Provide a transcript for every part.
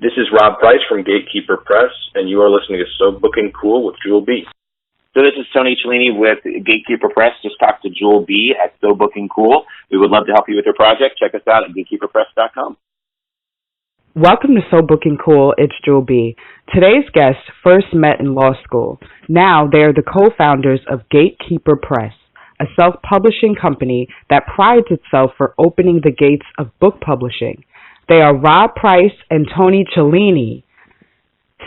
This is Rob Price from Gatekeeper Press, and you are listening to So Booking Cool with Jewel B. So this is Tony Chellini with Gatekeeper Press. Just talked to Jewel B at So Booking Cool. We would love to help you with your project. Check us out at gatekeeperpress.com. Welcome to So Booking Cool. It's Jewel B. Today's guests first met in law school. Now they are the co-founders of Gatekeeper Press, a self-publishing company that prides itself for opening the gates of book publishing. They are Rob Price and Tony Chellini.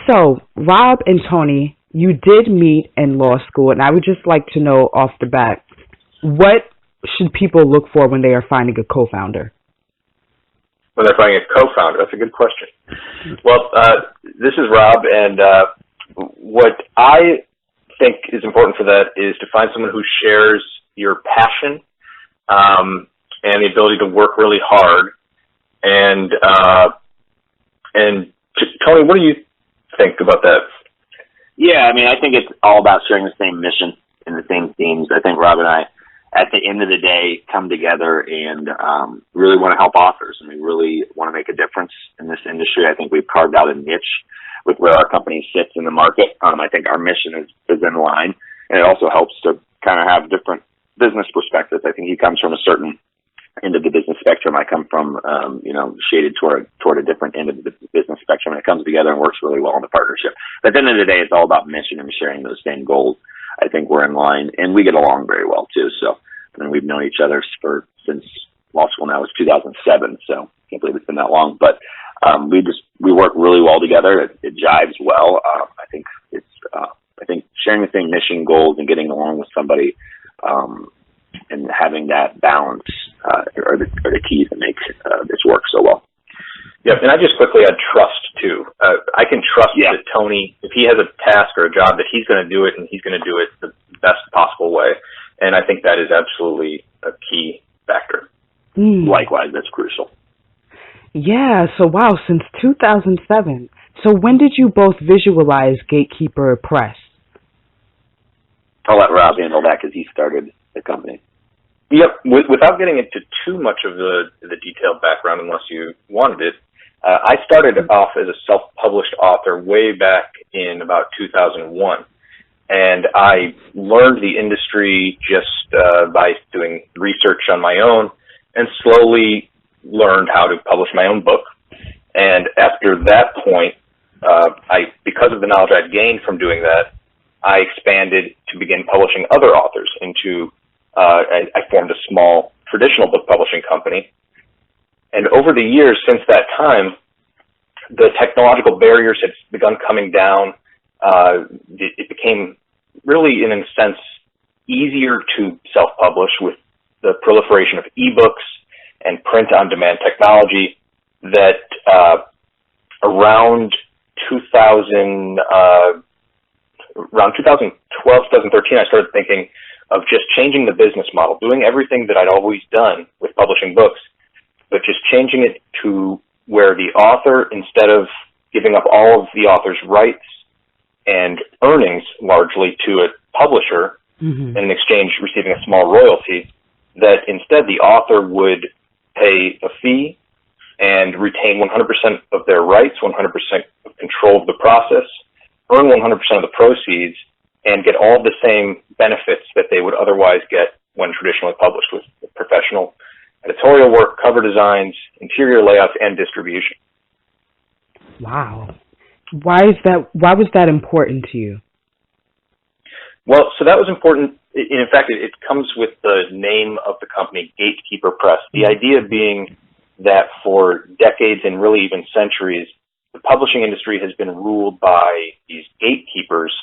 So, Rob and Tony, you did meet in law school, and I would just like to know off the bat, what should people look for when they are finding a co-founder? When they're finding a co-founder, that's a good question. Well, this is Rob, and what I think is important for that is to find someone who shares your passion and the ability to work really hard. And Tony, what do you think about that? Yeah, I mean, I think it's all about sharing the same mission and the same themes. I think Rob and I, at the end of the day, come together and really want to help authors, and we really want to make a difference in this industry. I think we've carved out a niche with where our company sits in the market. I think our mission is in line, and it also helps to kind of have different business perspectives. I think he comes from a certain end of the business spectrum. I come from, shaded toward a different end of the business spectrum, and it comes together and works really well in the partnership. But at the end of the day, it's all about mission and sharing those same goals. I think we're in line, and we get along very well too. So, I mean, we've known each other since law school now is 2007. So, I can't believe it's been that long. But we work really well together. It jives well. I think sharing the same mission, goals, and getting along with somebody, and having that balance are the keys that make this work so well. Yeah, and I just quickly add trust, too. I can trust that Tony, if he has a task or a job, that he's going to do it, and he's going to do it the best possible way. And I think that is absolutely a key factor. Likewise, that's crucial. Yeah, so wow, since 2007. So when did you both visualize Gatekeeper Press? I'll let Rob handle that because he started the company. Yep. Without getting into too much of the detailed background, unless you wanted it, I started off as a self-published author way back in about 2001. And I learned the industry just by doing research on my own, and slowly learned how to publish my own book. And after that point, because of the knowledge I'd gained from doing that, I expanded to begin publishing other authors into, I formed a small traditional book publishing company. And over the years since that time, the technological barriers had begun coming down. It became really, in a sense, easier to self-publish with the proliferation of ebooks and print-on-demand technology that around 2012, 2013, I started thinking of just changing the business model, doing everything that I'd always done with publishing books, but just changing it to where the author, instead of giving up all of the author's rights and earnings largely to a publisher, and in exchange receiving a small royalty, that instead the author would pay a fee and retain 100% of their rights, 100% of control of the process, earn 100% of the proceeds, and get all the same benefits that they would otherwise get when traditionally published, with professional editorial work, cover designs, interior layouts, and distribution. Wow. Why was that important to you? Well, so that was important. In fact, it comes with the name of the company, Gatekeeper Press. The idea being that for decades and really even centuries, the publishing industry has been ruled by these gatekeepers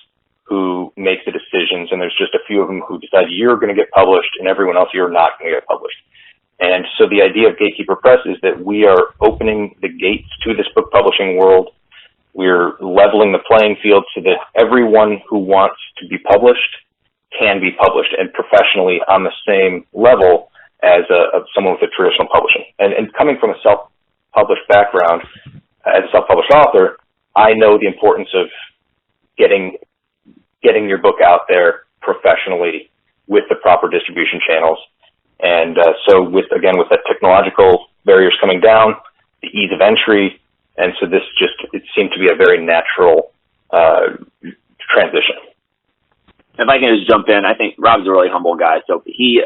who make the decisions, and there's just a few of them who decide you're going to get published and everyone else, you're not going to get published. And so the idea of Gatekeeper Press is that we are opening the gates to this book publishing world. We're leveling the playing field so that everyone who wants to be published can be published, and professionally on the same level as someone with a traditional publishing. And coming from a self-published background, as a self-published author, I know the importance of getting your book out there professionally with the proper distribution channels. And so with the technological barriers coming down, the ease of entry, and so this just it seemed to be a very natural transition. If I can just jump in, I think Rob's a really humble guy. So he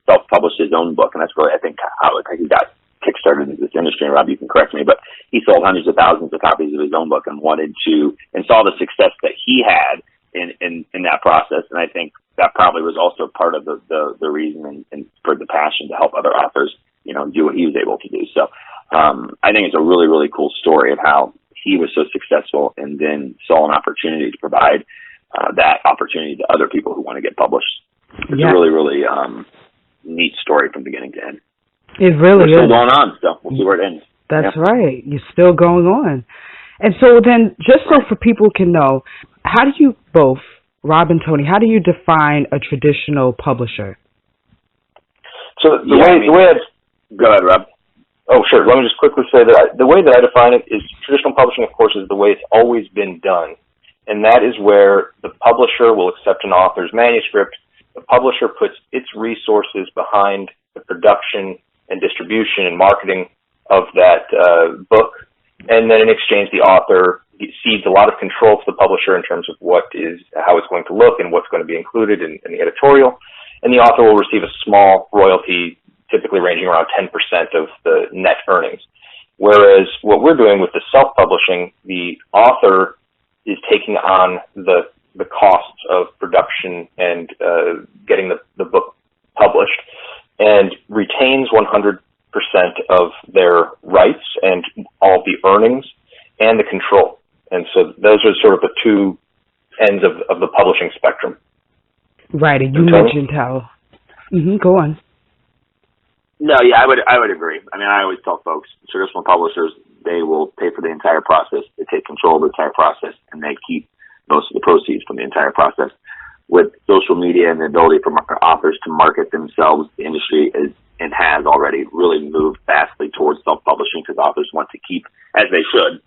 self-published his own book, and that's really, I think, how he got kickstarted into this industry. And Rob, you can correct me, but he sold hundreds of thousands of copies of his own book and saw the success that he had in that process. And I think that probably was also part of the reason and for the passion to help other authors, do what he was able to do. So I think it's a really, really cool story of how he was so successful and then saw an opportunity to provide that opportunity to other people who want to get published. It's a really, really neat story from beginning to end. It really is. We're still going on, so we'll see where it ends. That's right. You're still going on. And so then, just so for people can know, how do you both, Rob and Tony, how do you define a traditional publisher? So the way I'd... Go ahead, Rob. Oh, sure. Let me just quickly say that the way that I define it is traditional publishing, of course, is the way it's always been done. And that is where the publisher will accept an author's manuscript. The publisher puts its resources behind the production and distribution and marketing of that book. And then in exchange, the author cedes a lot of control to the publisher in terms of how it's going to look and what's going to be included in the editorial. And the author will receive a small royalty, typically ranging around 10% of the net earnings. Whereas what we're doing with the self-publishing, the author is taking on the costs of production and getting the book published, and retains 100% of their rights and all the earnings and the control. And so those are sort of the two ends of the publishing spectrum. Right, and you mentioned how... go on. No, yeah, I would agree. I mean, I always tell folks, traditional publishers, they will pay for the entire process. They take control of the entire process, and they keep most of the proceeds from the entire process. With social media and the ability for authors to market themselves, the industry is and has already really moved vastly towards self-publishing, because authors want to keep, as they should,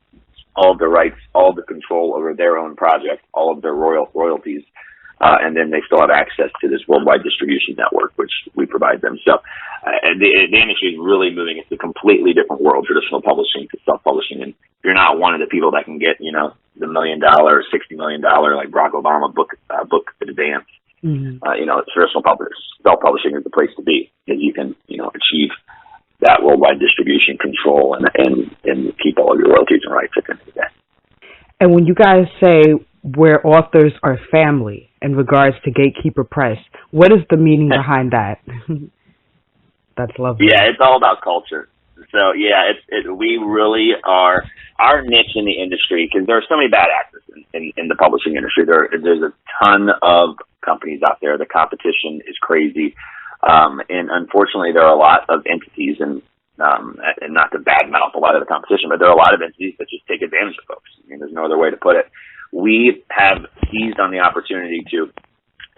all of the rights, all of the control over their own project, all of their royalties, and then they still have access to this worldwide distribution network, which we provide them. So the industry is really moving. It's a completely different world, traditional publishing to self-publishing. And you're not one of the people that can get, the $1 million, $60 million, like Barack Obama book advance. Traditional self-publishing is the place to be, because you can, achieve that worldwide distribution control and keep all of your royalties and rights at the end of the day. And when you guys say where authors are family in regards to Gatekeeper Press, what is the meaning behind that? That's lovely. Yeah, it's all about culture. So yeah, we really are, our niche in the industry, because there are so many bad actors in the publishing industry. There's a ton of companies out there. The competition is crazy. And unfortunately, there are a lot of entities, and not to badmouth a lot of the competition, but there are a lot of entities that just take advantage of folks. I mean, there's no other way to put it. We have seized on the opportunity to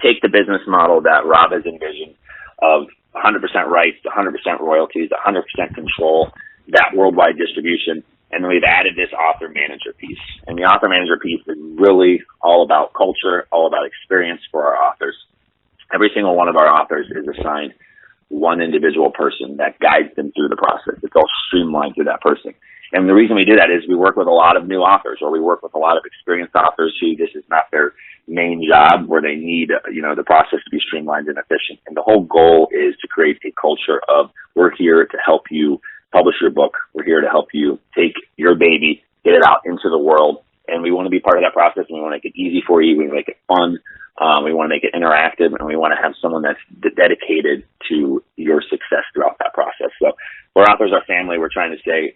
take the business model that Rob has envisioned of 100% rights, 100% royalties, 100% control, that worldwide distribution, and then we've added this author-manager piece. And the author-manager piece is really all about culture, all about experience for our authors. Every single one of our authors is assigned one individual person that guides them through the process. It's all streamlined through that person. And the reason we do that is we work with a lot of new authors, or we work with a lot of experienced authors who this is not their main job, where they need, the process to be streamlined and efficient. And the whole goal is to create a culture of, we're here to help you publish your book. We're here to help you take your baby, get it out into the world. And we want to be part of that process, and we want to make it easy for you. We want to make it fun. We want to make it interactive, and we want to have someone that's dedicated to your success throughout that process. So where authors are family, we're trying to say,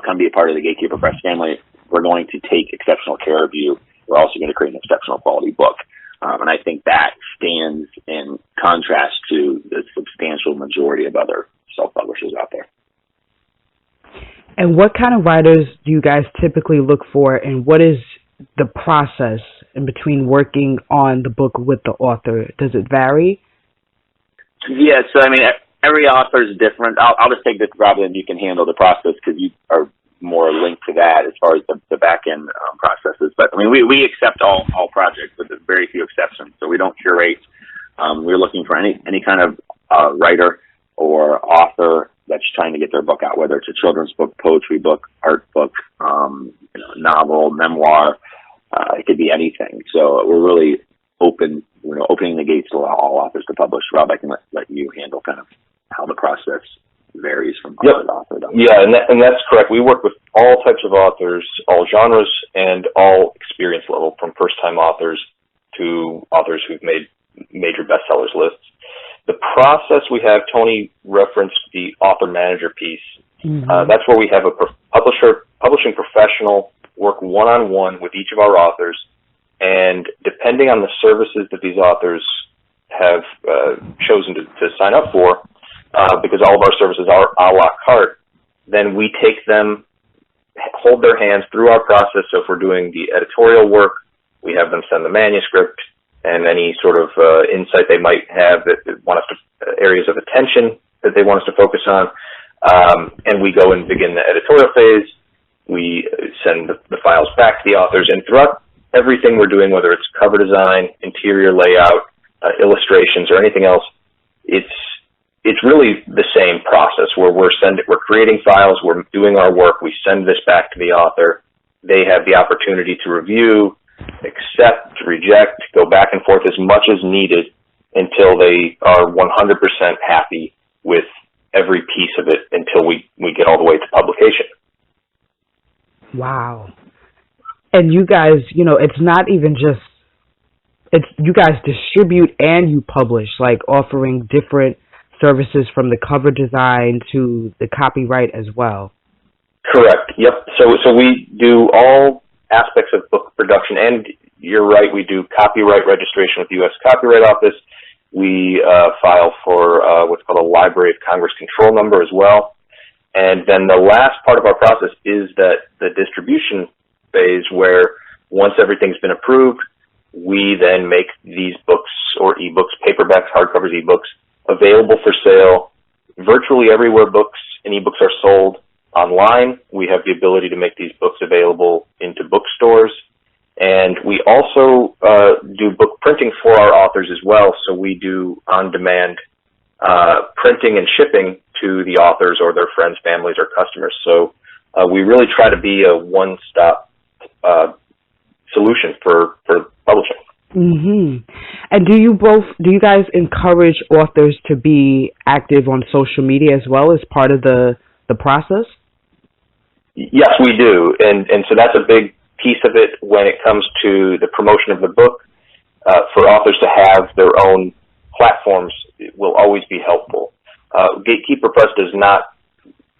come be a part of the Gatekeeper Press family. We're going to take exceptional care of you. We're also going to create an exceptional quality book. And I think that stands in contrast to the substantial majority of other self-publishers out there. And what kind of writers do you guys typically look for, and what is the process in between working on the book with the author? Does it vary? Yeah, so I mean, every author is different. I'll just take this, Robin, and you can handle the process because you are more linked to that as far as the back-end processes. But I mean, we accept all projects with very few exceptions. So we don't curate. We're looking for any kind of writer or author that's trying to get their book out, whether it's a children's book, poetry book, art book, novel, memoir. It could be anything. So we're really opening the gates to allow all authors to publish. Rob, I can let you handle kind of how the process varies from author to author. Yeah, and that's correct. We work with all types of authors, all genres, and all experience level, from first-time authors to authors who've made major bestsellers lists. The process we have, Tony referenced the author manager piece. Mm-hmm. That's where we have a publishing professional work one-on-one with each of our authors, and depending on the services that these authors have chosen to sign up for, because all of our services are a la carte, then we take them, hold their hands through our process. So if we're doing the editorial work, we have them send the manuscript and any sort of insight they might have that want us to, areas of attention that they want us to focus on. And we go and begin the editorial phase. We send the files back to the authors, and throughout everything we're doing, whether it's cover design, interior layout, illustrations, or anything else, it's really the same process where we're creating files, we're doing our work, we send this back to the author. They have the opportunity to review, accept, reject, go back and forth as much as needed until they are 100% happy with every piece of it until we get all the way to publication. Wow. And you guys, it's not even just, you guys distribute and you publish, like offering different services from the cover design to the copyright as well. Correct. Yep. So we do all aspects of book production, and you're right, we do copyright registration with the U.S. Copyright Office. We file for what's called a Library of Congress control number as well. And then the last part of our process is that the distribution phase, where once everything's been approved, we then make these books or ebooks, paperbacks, hardcovers, ebooks, available for sale virtually everywhere books and ebooks are sold. Online, we have the ability to make these books available into bookstores. And we also do book printing for our authors as well. So we do on-demand printing and shipping to the authors or their friends, families, or customers. So we really try to be a one-stop solution for publishing. Mm-hmm. And do you guys encourage authors to be active on social media as well as part of the process? Yes, we do. And so that's a big piece of it when it comes to the promotion of the book. For authors to have their own platforms will always be helpful. Gatekeeper Press does not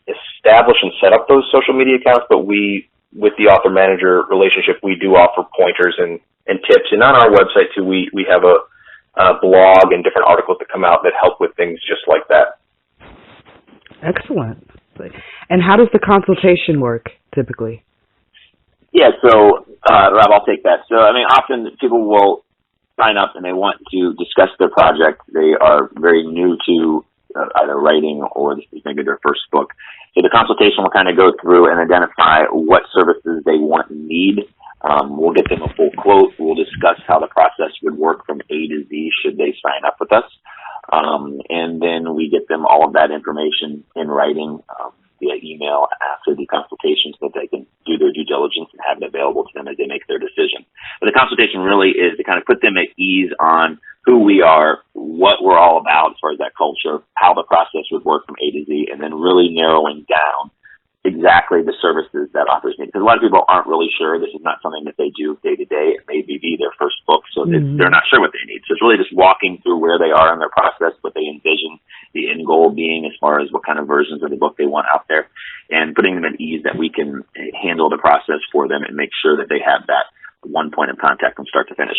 establish and set up those social media accounts, but we, with the author-manager relationship, we do offer pointers and tips. And on our website, too, we have a blog and different articles that come out that help with things just like that. Excellent. And how does the consultation work, typically? Yeah, so, Rob, I'll take that. So, often people will sign up and they want to discuss their project. They are very new to either writing or this is maybe their first book. So the consultation will kind of go through and identify what services they want and need. We'll get them a full quote. We'll discuss how the process would work from A to Z should they sign up with us. And then we get them all of that information in writing via email after the consultation so that they can do their due diligence and have it available to them as they make their decision. But the consultation really is to kind of put them at ease on who we are, what we're all about as far as that culture, how the process would work from A to Z, and then really narrowing down exactly the services that authors need. Because a lot of people aren't really sure. This is not something that they do day to day. It may be their first book, so they're not sure what they need. So it's really just walking through where they are in their process, what they envision, the end goal being as far as what kind of versions of the book they want out there, and putting them at ease that we can handle the process for them and make sure that they have that one point of contact from start to finish.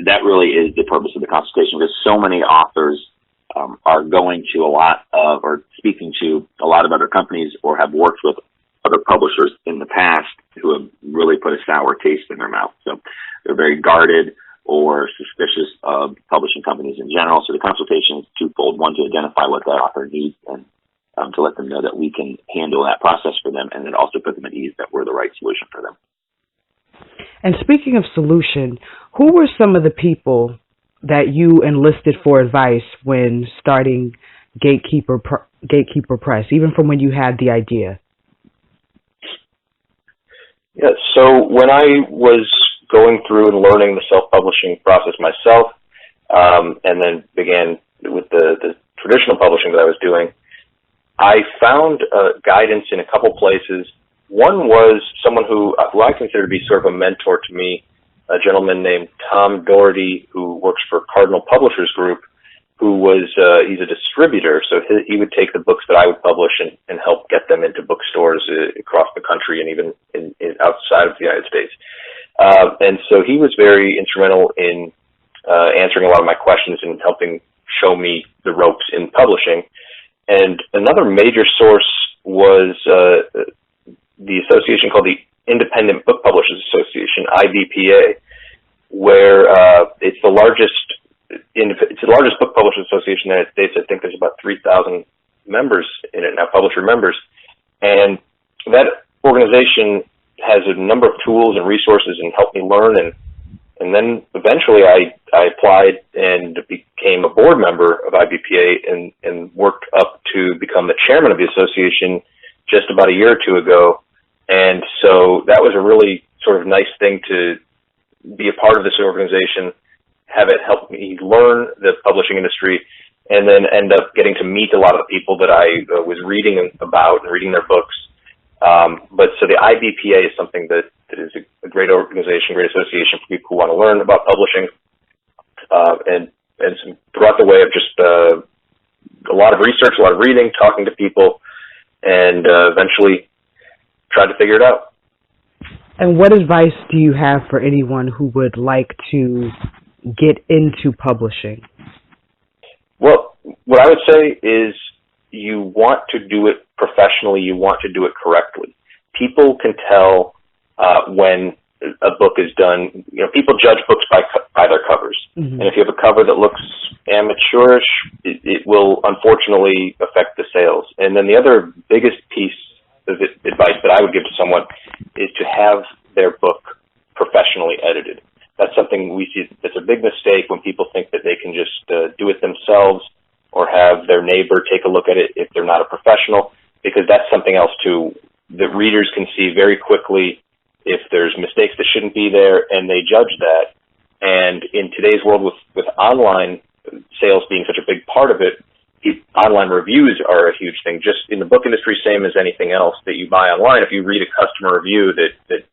That really is the purpose of the consultation, because so many authors are going to a lot of, or speaking to a lot of other companies or have worked with other publishers in the past who have really put a sour taste in their mouth. So they're very guarded or suspicious of publishing companies in general. So the consultation is twofold. One, to identify what that author needs and to let them know that we can handle that process for them, and then also put them at ease that we're the right solution for them. And speaking of solution, who were some of the people that you enlisted for advice when starting Gatekeeper Press, even from when you had the idea? Yeah, so when I was going through and learning the self-publishing process myself, and then began with the traditional publishing that I was doing, I found guidance in a couple places. One was someone who I consider to be sort of a mentor to me, a gentleman named Tom Doherty, who works for Cardinal Publishers Group, who was, he's a distributor, so he would take the books that I would publish and help get them into bookstores across the country and even in outside of the United States. And so he was very instrumental in answering a lot of my questions and helping show me the ropes in publishing. And another major source was the association called the Independent Book Publishers Association, IBPA, where it's the largest book publishers association in the United States. I think there's about 3,000 members in it now, publisher members. And that organization has a number of tools and resources and helped me learn. And then eventually I applied and became a board member of IBPA and worked up to become the chairman of the association just about a year or two ago. And so that was a really sort of nice thing to be a part of this organization, have it help me learn the publishing industry, and then end up getting to meet a lot of the people that I was reading about and reading their books. But so the IBPA is something that is a great organization, great association for people who want to learn about publishing, and throughout the way of just a lot of research, a lot of reading, talking to people, and eventually tried to figure it out. And what advice do you have for anyone who would like to get into publishing? Well, what I would say is you want to do it professionally, you want to do it correctly. People can tell when a book is done. You know, people judge books by their covers. Mm-hmm. And if you have a cover that looks amateurish, it will unfortunately affect the sales. And then the other biggest piece of advice that I would give to someone is to have their book professionally edited. That's something we see that's a big mistake when people think that they can just do it themselves or have their neighbor take a look at it if they're not a professional, because that's something else too that readers can see very quickly if there's mistakes that shouldn't be there, and they judge that. And in today's world with online sales being such a big part of it, online reviews are a huge thing. Just in the book industry, same as anything else that you buy online, if you read a customer review that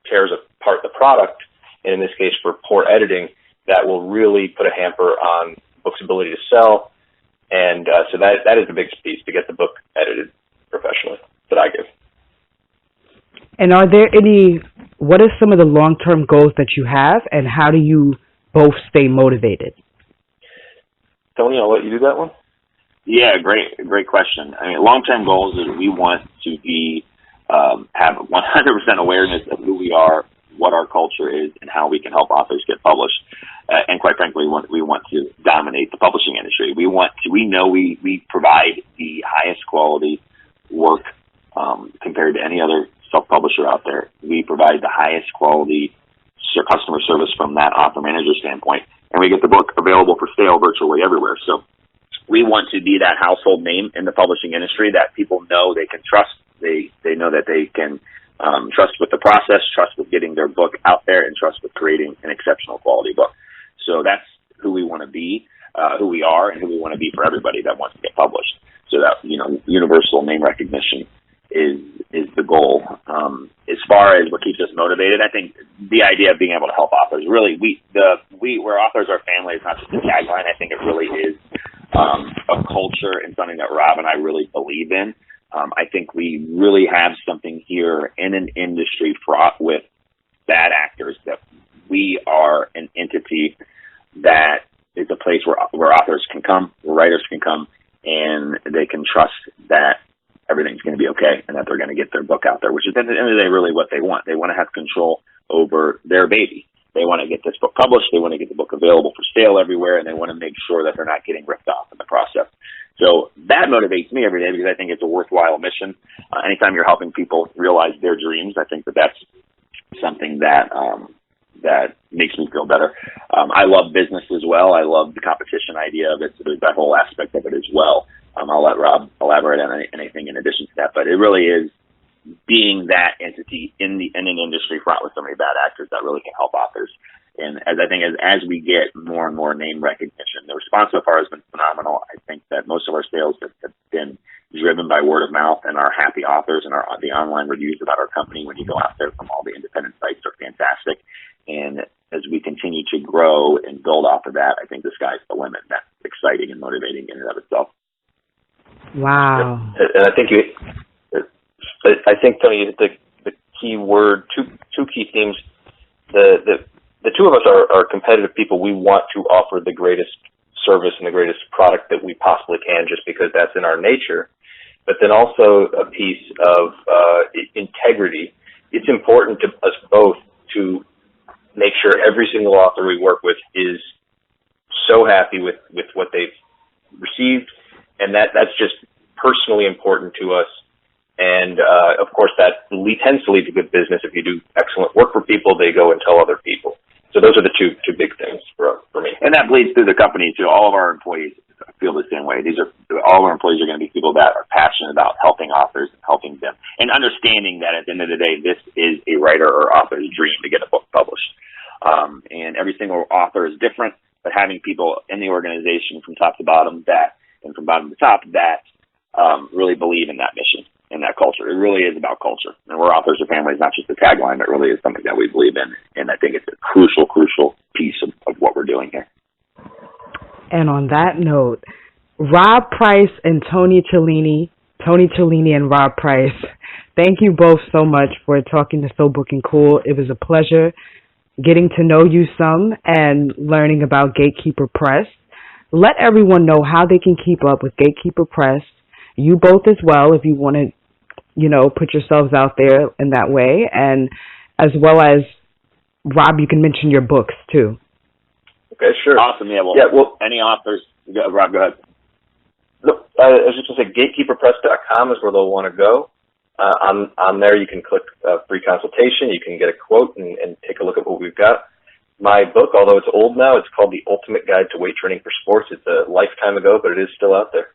tears apart the product, and in this case for poor editing, that will really put a hamper on book's ability to sell. And so that is the biggest piece, to get the book edited professionally, that I give. And what are some of the long-term goals that you have, and how do you both stay motivated? Tony, I'll let you do that one. Yeah, great question. I mean, long-term goals is we want to be have 100% awareness of who we are, what our culture is, and how we can help authors get published. And quite frankly, we want to dominate the publishing industry. We know we provide the highest quality work compared to any other self-publisher out there. We provide the highest quality customer service from that author manager standpoint, and we get the book available for sale virtually everywhere. So we want to be that household name in the publishing industry that people know they can trust. They know that they can trust with the process, trust with getting their book out there, and trust with creating an exceptional quality book. So that's who we want to be, who we are, and who we want to be for everybody that wants to get published. So that, universal name recognition is the goal. As far as what keeps us motivated, I think the idea of being able to help authors, really, where authors are family is not just a tagline. I think it really is a culture and something that Rob and I really believe in. I think we really have something here in an industry fraught with bad actors, that we are an entity that is a place where authors can come, where writers can come, and they can trust that everything's going to be okay and that they're going to get their book out there, which is at the end of the day really what they want. They want to have control over their baby. They want to get this book published. They want to get the book available for sale everywhere, and they want to make sure that they're not getting ripped off in the process. So that motivates me every day, because I think it's a worthwhile mission. Anytime you're helping people realize their dreams, I think that's something that makes me feel better. I love business as well. I love the competition idea of it. So there's that whole aspect of it as well. I'll let Rob elaborate on anything in addition to that, but it really is being that entity in an industry fraught with so many bad actors that really can help authors. And as I think as we get more and more name recognition, the response so far has been phenomenal. I think that most of our sales have been driven by word of mouth, and our happy authors and the online reviews about our company when you go out there from all the independent sites are fantastic. And as we continue to grow and build off of that, I think the sky's the limit. That's exciting and motivating in and of itself. Wow. And I think Tony, the key word, two key themes. The two of us are competitive people. We want to offer the greatest service and the greatest product that we possibly can, just because that's in our nature. But then also a piece of integrity. It's important to us both to make sure every single author we work with is so happy with what they've received, and that's just personally important to us. And of course, that tends to lead to good business. If you do excellent work for people, they go and tell other people. So those are the two big things for me. And that bleeds through the company too. All of our employees feel the same way. All of our employees are going to be people that are passionate about helping authors and helping them, and understanding that at the end of the day, this is a writer or author's dream to get a book published. And every single author is different, but having people in the organization from top to bottom and from bottom to top that really believe in that mission and that culture. It really is about culture. And we're authors of families, not just a tagline, but really is something that we believe in. And I think it's a crucial piece of what we're doing here. And on that note, Rob Price and Tony Chellini and Rob Price, thank you both so much for talking to So Booking Cool. It was a pleasure getting to know you some and learning about Gatekeeper Press. Let everyone know how they can keep up with Gatekeeper Press. You both as well, if you want to, put yourselves out there in that way. And as well as, Rob, you can mention your books too. Okay, sure. Awesome. Yeah, well, any authors, Rob, go ahead. Look, I was just going to say, gatekeeperpress.com is where they'll want to go. On there, you can click free consultation. You can get a quote and take a look at what we've got. My book, although it's old now, it's called The Ultimate Guide to Weight Training for Sports. It's a lifetime ago, but it is still out there.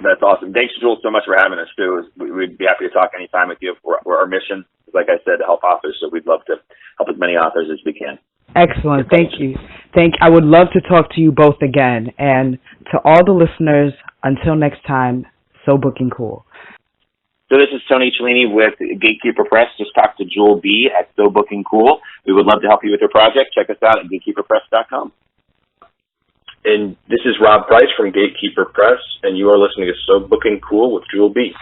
That's awesome. Thanks, Jules, so much for having us, too. We'd be happy to talk anytime with you. Our mission, like I said, to help authors, so we'd love to help as many authors as we can. Excellent. Thank you. I would love to talk to you both again. And to all the listeners, until next time, So Booking Cool. So this is Tony Chellini with Gatekeeper Press. Just talk to Jewel B at So Booking Cool. We would love to help you with your project. Check us out at gatekeeperpress.com. And this is Rob Price from Gatekeeper Press, and you are listening to So Booking Cool with Jewel B.